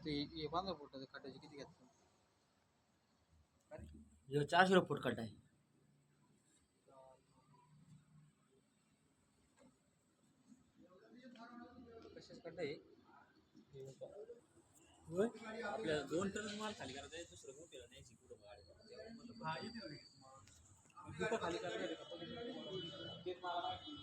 हे 15 फुटाच्या खड्ड्याचे किती घेतात? जो 400 फूट खड्डा आहे. कशाच खड्डा आहे? आपल्याला 2 टन माल खाली करायचा आहे, दुसरं मोठ्याला न्यायची पुढं गाडी. तिथं खाली करणार आहे का? तेच मला माहिती.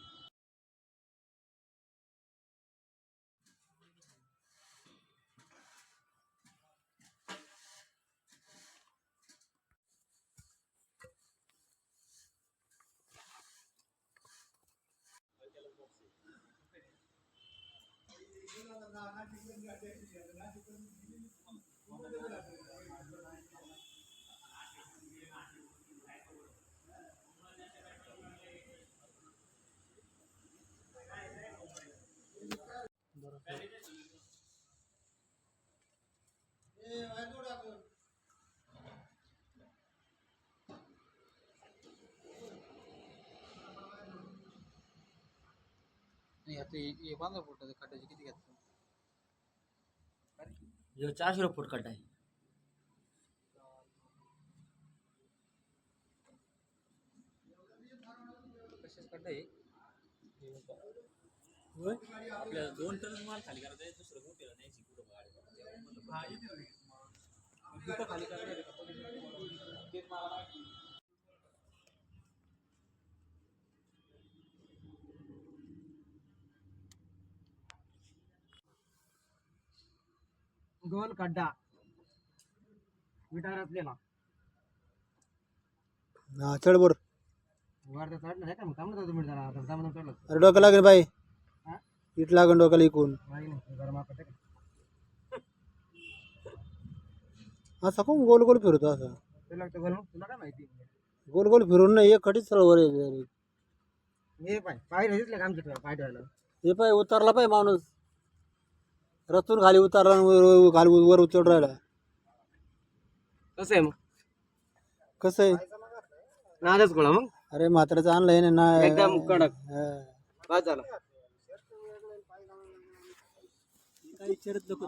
नाही आता हे 15 फुटाच्या खड्ड्याचे किती घेतात? जो 400 फूट खड्डा आहे. कशाच खड्डा आहे? आपल्याला 2 टन माल खाली करायचा आहे, दुसरं मोठ्याला न्यायची पुढं गाडी. तिथं खाली करणार आहे का? तेच मला माहिती. गोल खड्डा विटार असलेला हा चढ बर. वर चढलं नाही का मग थांबलं होतं मिळताना आता थांबून चढलं अरे डोकं लागेल बाई. हा? इट लागेल डोक्याला इकून. नाही गरमा पडते का असा कोण गोल गोल फिरतो असा? तुला तर गोल तुला काय माहिती गोल गोल फिरून नाही एक खडीच सरळ वर आहे. हे पाय दिसले का आमच्या पाय ठेवायला हे पाय उतरला पाय माणूस. रचून खाली उतरला आणि खाली वर उचल राहिला. कसं आहे मग कसं आहे? नादच गोळा मग अरे म्हाताऱ्याचं आणलंय ना एकदम कडक हा. बस झालं काही विचारत नको.